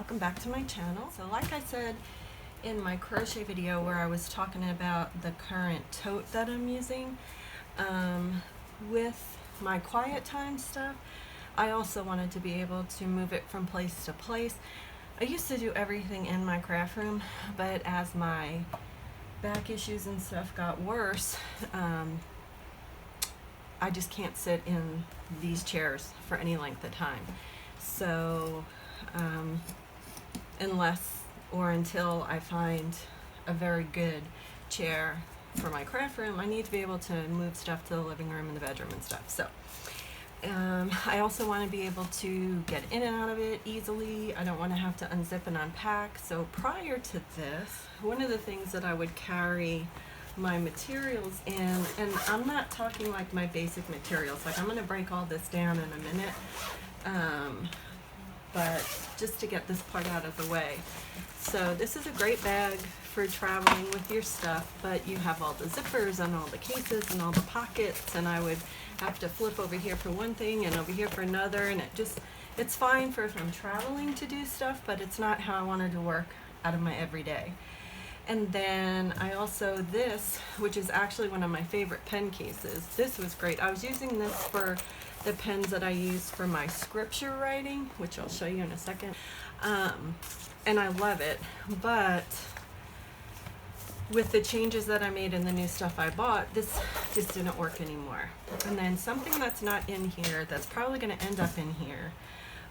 welcome back to my channel. So like I said in my crochet video where I was talking about the current tote that I'm using, with my quiet time stuff, I also wanted to be able to move it from place to place. I used to do everything in my craft room, but as my back issues and stuff got worse, I just can't sit in these chairs for any length of time. So unless or until I find a very good chair for my craft room, I need to be able to move stuff to the living room and the bedroom and stuff. So I also want to be able to get in and out of it easily. I don't want to have to unzip and unpack. So prior to this, one of the things that I would carry my materials in, and I'm not talking like my basic materials, like I'm going to break all this down in a minute, but just to get this part out of the way. So this is a great bag for traveling with your stuff, but you have all the zippers and all the cases and all the pockets, and I would have to flip over here for one thing and over here for another, and it's fine for if I'm traveling to do stuff, but it's not how I wanted to work out of my everyday. And then I also, this, which is actually one of my favorite pen cases, this was great. I was using this for the pens that I use for my scripture writing, which I'll show you in a second. And I love it, but with the changes that I made and the new stuff I bought, this just didn't work anymore. And then something that's not in here, that's probably going to end up in here,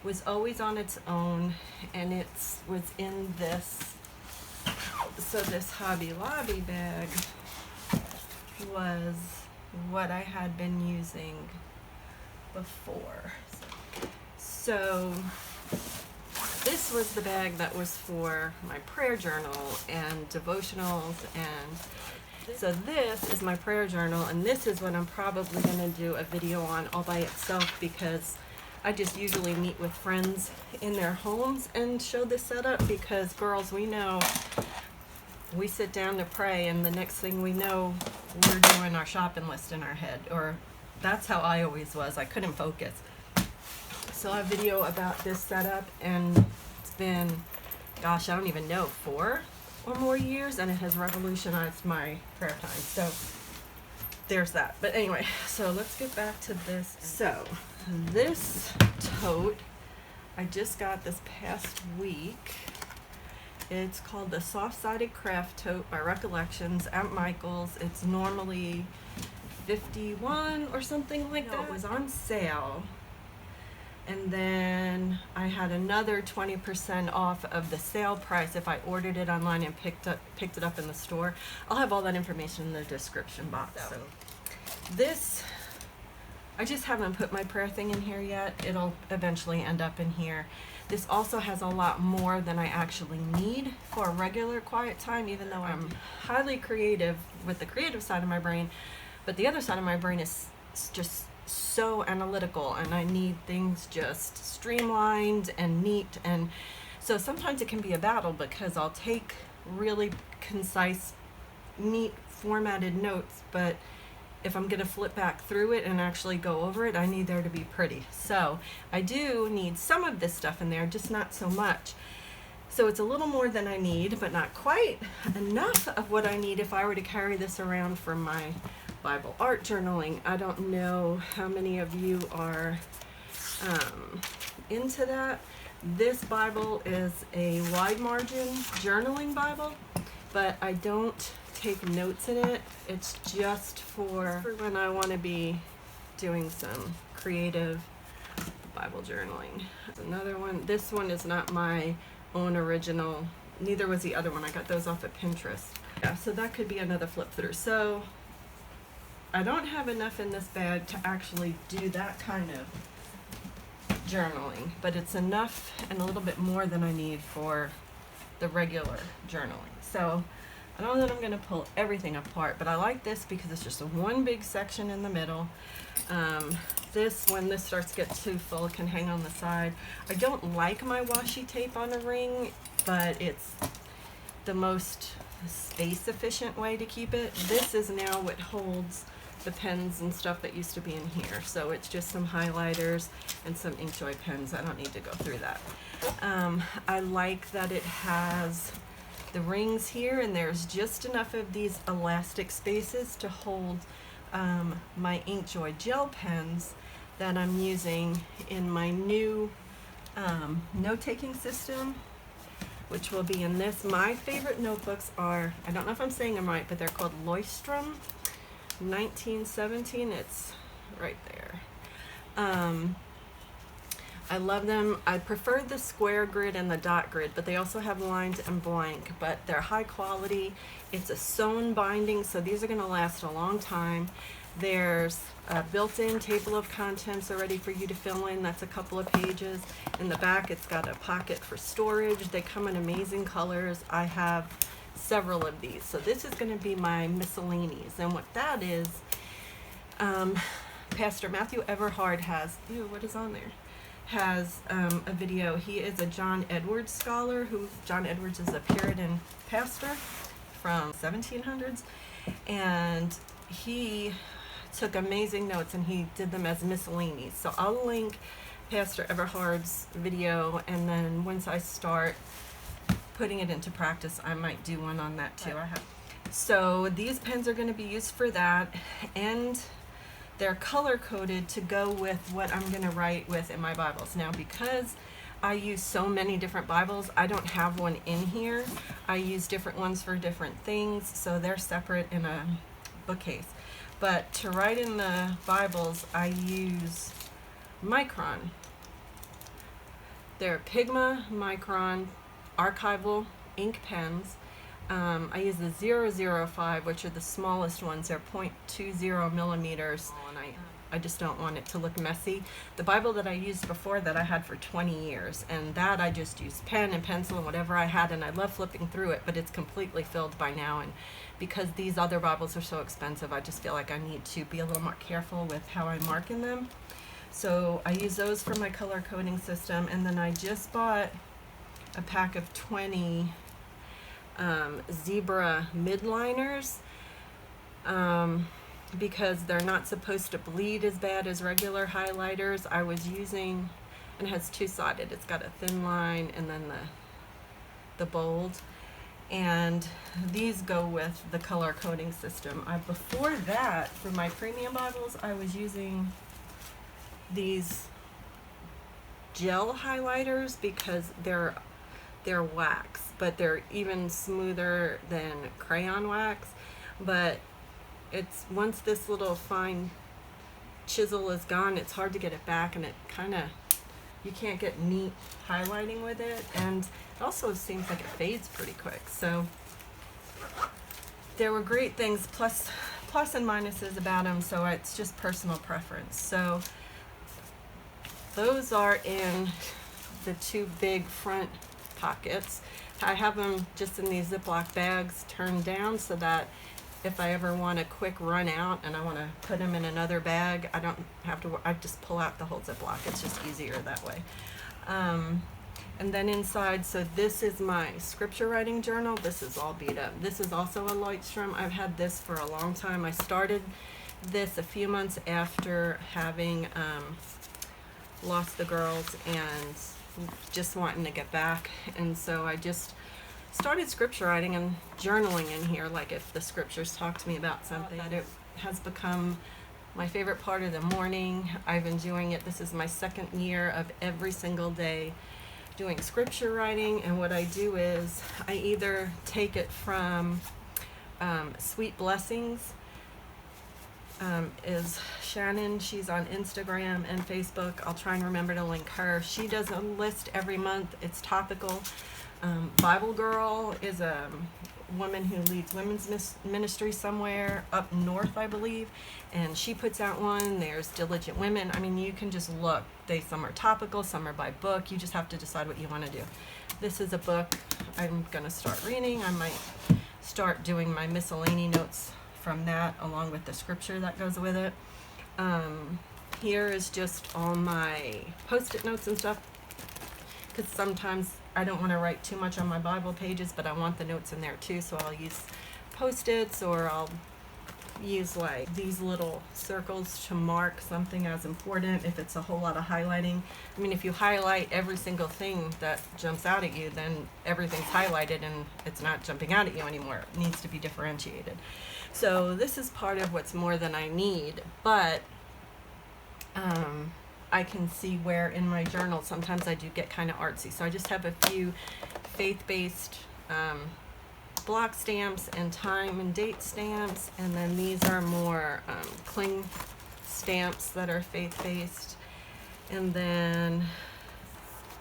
was always on its own, and it was in this. So this Hobby Lobby bag was what I had been using before. So this was the bag that was for my prayer journal and devotionals, and so this is my prayer journal, and this is what I'm probably going to do a video on all by itself, because I just usually meet with friends in their homes and show this setup, because girls, we know we sit down to pray and the next thing we know we're doing our shopping list in our head, or that's how I always was. I couldn't focus. So I have a video about this setup, and it's been, gosh, I don't even know, 4 or more years, and it has revolutionized my prayer time. So there's that. But anyway, so let's get back to this. So this tote I just got this past week. It's called the Soft-Sided Craft Tote by Recollections at Michael's. It's normally $51 or something like that. It was on sale, and then I had another 20% off of the sale price if I ordered it online and picked it up in the store. I'll have all that information in the description box. So this, I just haven't put my prayer thing in here yet. It'll eventually end up in here. This also has a lot more than I actually need for a regular quiet time, even though I'm highly creative with the creative side of my brain, but the other side of my brain is just so analytical, and I need things just streamlined and neat. And so sometimes it can be a battle, because I'll take really concise, neat, formatted notes, but if I'm going to flip back through it and actually go over it, I need there to be pretty. So I do need some of this stuff in there, just not so much. So it's a little more than I need, but not quite enough of what I need if I were to carry this around for my Bible art journaling. I don't know how many of you are into that. This Bible is a wide margin journaling Bible, but I don't take notes in it. It's just for when I want to be doing some creative Bible journaling. Another one. This one is not my own original. Neither was the other one. I got those off of Pinterest. Yeah, so that could be another flip through. So I don't have enough in this bag to actually do that kind of journaling, but it's enough and a little bit more than I need for the regular journaling. So I don't know that I'm going to pull everything apart, but I like this because it's just a one big section in the middle. This, when this starts to get too full, can hang on the side. I don't like my washi tape on a ring, but it's the most space efficient way to keep it. This is now what holds the pens and stuff that used to be in here. So it's just some highlighters and some Inkjoy pens. I don't need to go through that. I like that it has the rings here, and there's just enough of these elastic spaces to hold my Inkjoy gel pens that I'm using in my new note-taking system, which will be in this. My favorite notebooks are, I don't know if I'm saying them right, but they're called Leuchtturm 1917. It's right there. I love them. I prefer the square grid and the dot grid, but they also have lines and blank, but they're high quality. It's a sewn binding, so these are going to last a long time. There's a built-in table of contents already for you to fill in. That's a couple of pages. In the back, it's got a pocket for storage. They come in amazing colors. I have several of these. So this is going to be my miscellaneous. And what that is, Pastor Matthew Everhard has, what is on there? Has a video. He is a John Edwards scholar. John Edwards is a Puritan pastor from 1700s, and he took amazing notes and he did them as miscellanies. So I'll link Pastor Everhard's video, and then once I start putting it into practice, I might do one on that too. So these pens are going to be used for that, and they're color coded to go with what I'm going to write with in my Bibles. Now, because I use so many different Bibles, I don't have one in here. I use different ones for different things, so they're separate in a bookcase. But to write in the Bibles, I use Micron. They're Pigma Micron archival ink pens. I use the 005, which are the smallest ones. They're 0.20 millimeters, and I just don't want it to look messy. The Bible that I used before that I had for 20 years, and that I just used pen and pencil and whatever I had, and I love flipping through it, but it's completely filled by now. And because these other Bibles are so expensive, I just feel like I need to be a little more careful with how I mark in them. So I use those for my color coding system, and then I just bought a pack of 20 zebra midliners because they're not supposed to bleed as bad as regular highlighters. I was using, and it has two-sided. It's got a thin line and then the bold, and these go with the color coding system. Before that, for my premium Bibles, I was using these gel highlighters because they're wax, but they're even smoother than crayon wax. But it's, once this little fine chisel is gone, it's hard to get it back, and it kind of, you can't get neat highlighting with it, and it also seems like it fades pretty quick. So there were great things, plus and minuses about them, so it's just personal preference. So those are in the two big front pockets. I have them just in these Ziploc bags turned down so that if I ever want a quick run out and I want to put them in another bag, I don't have to, I just pull out the whole Ziploc. It's just easier that way. And then inside, so this is my scripture writing journal. This is all beat up. This is also a Leuchtturm. I've had this for a long time. I started this a few months after having lost the girls and just wanting to get back, and so I just started scripture writing and journaling in here, like if the scriptures talk to me about something. That it has become my favorite part of the morning. I've been doing it. This is my second year of every single day doing scripture writing, and what I do is I either take it from Sweet Blessings, is Shannon. She's on Instagram and Facebook. I'll try and remember to link her. She does a list every month. It's topical. Bible Girl is a woman who leads women's ministry somewhere up north, I believe, and she puts out one. There's Diligent Women. I mean, you can just look. Some are topical, some are by book. You just have to decide what you want to do. This is a book I'm going to start reading. I might start doing my miscellany notes from that, along with the scripture that goes with it. Here is just all my post-it notes and stuff, because sometimes I don't want to write too much on my Bible pages, but I want the notes in there too, so I'll use post-its, or I'll, use like these little circles to mark something as important if it's a whole lot of highlighting. I mean, if you highlight every single thing that jumps out at you, then everything's highlighted and it's not jumping out at you anymore. It needs to be differentiated. So this is part of what's more than I need, but I can see where in my journal sometimes I do get kind of artsy. So I just have a few faith-based block stamps and time and date stamps, and then these are more cling stamps that are faith-based. And then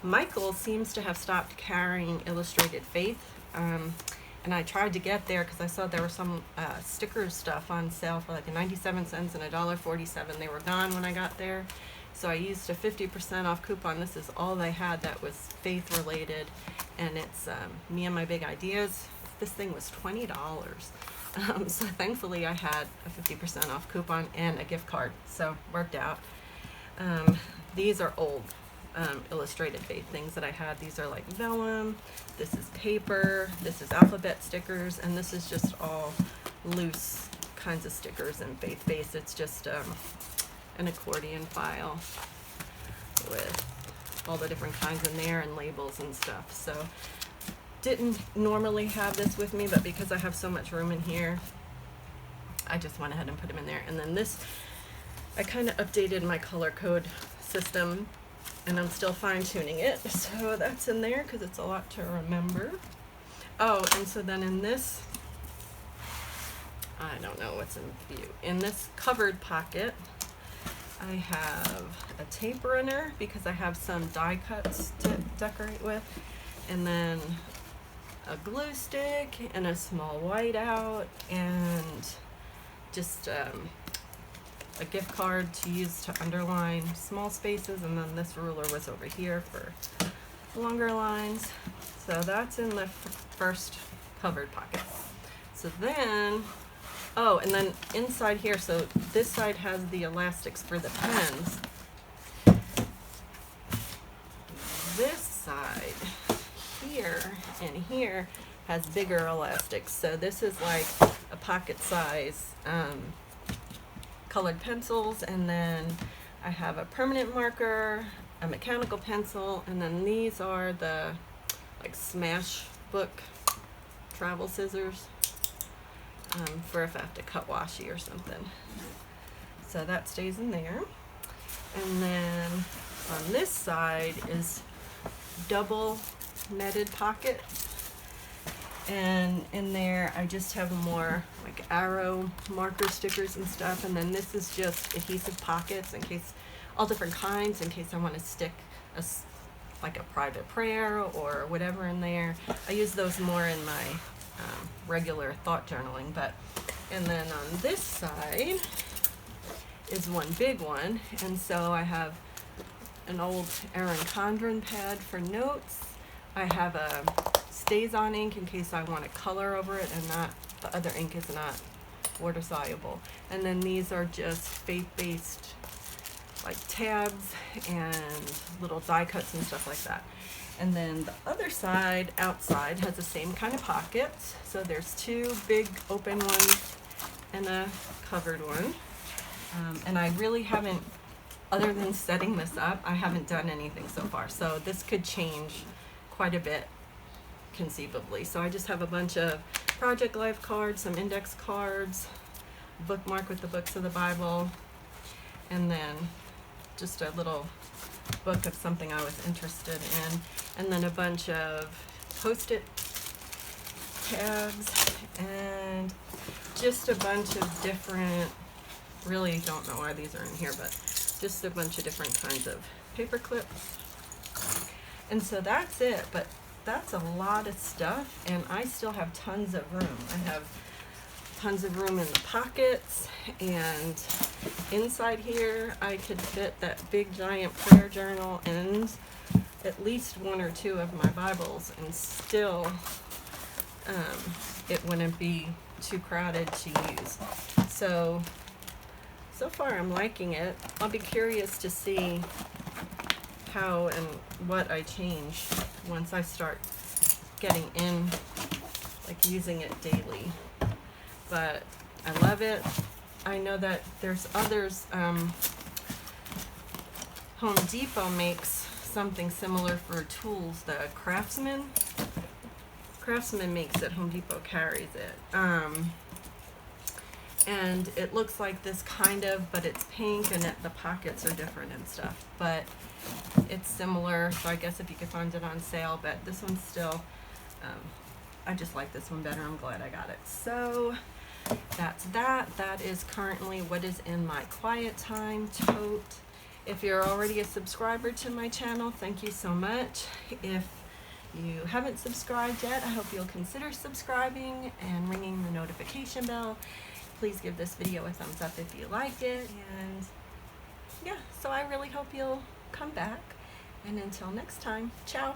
Michael seems to have stopped carrying Illustrated Faith, and I tried to get there because I saw there were some sticker stuff on sale for like 97 cents and $1.47. They were gone when I got there, so I used a 50% off coupon. This is all they had that was faith related, and it's Me and My Big Ideas. This thing was $20. So thankfully I had a 50% off coupon and a gift card, so worked out. These are old Illustrated Faith things that I had. These are like vellum, this is paper, this is alphabet stickers, and this is just all loose kinds of stickers and faith-based. It's just an accordion file with all the different kinds in there and labels and stuff. So didn't normally have this with me, but because I have so much room in here, I just went ahead and put them in there. And then this, I kind of updated my color code system, and I'm still fine-tuning it, so that's in there because it's a lot to remember. Oh, and so then in this, I don't know what's in view. In this covered pocket, I have a tape runner because I have some die cuts to decorate with, and then a glue stick and a small whiteout, and just a gift card to use to underline small spaces, and then this ruler was over here for longer lines. So that's in the first covered pocket. So then, oh, and then inside here, so this side has the elastics for the pens. This side here and here has bigger elastics. So this is like a pocket size colored pencils, and then I have a permanent marker, a mechanical pencil, and then these are the like smash book travel scissors for if I have to cut washi or something. So that stays in there. And then on this side is double netted pocket, and in there I just have more like arrow marker stickers and stuff, and then this is just adhesive pockets in case, all different kinds, in case I want to stick like a private prayer or whatever in there. I use those more in my regular thought journaling. But and then on this side is one big one, and so I have an old Erin Condren pad for notes. I have a stays on ink in case I want to color over it and not, the other ink is not water soluble. And then these are just faith-based like tabs and little die cuts and stuff like that. And then the other side, outside, has the same kind of pockets. So there's two big open ones and a covered one. And I really haven't, other than setting this up, I haven't done anything so far. So this could change quite a bit conceivably. So I just have a bunch of project life cards, some index cards, bookmark with the books of the Bible, and then just a little book of something I was interested in, and then a bunch of post-it tabs, and just a bunch of different, really don't know why these are in here, but just a bunch of different kinds of paper clips. And so that's it, but that's a lot of stuff, and I still have tons of room. I have tons of room in the pockets, and inside here I could fit that big giant prayer journal and at least one or two of my Bibles, and still it wouldn't be too crowded to use. So far I'm liking it. I'll be curious to see how and what I change once I start getting in, like using it daily. But I love it. I know that there's others. Home Depot makes something similar for tools. The Craftsman makes it. Home Depot carries it. And it looks like this kind of, but it's pink and the pockets are different and stuff. But it's similar, so I guess if you could find it on sale. But this one's still, I just like this one better. I'm glad I got it. So that's that. That is currently what is in my quiet time tote. If you're already a subscriber to my channel, thank you so much. If you haven't subscribed yet, I hope you'll consider subscribing and ringing the notification bell. Please give this video a thumbs up if you like it. And yeah, so I really hope you'll come back. And until next time, ciao.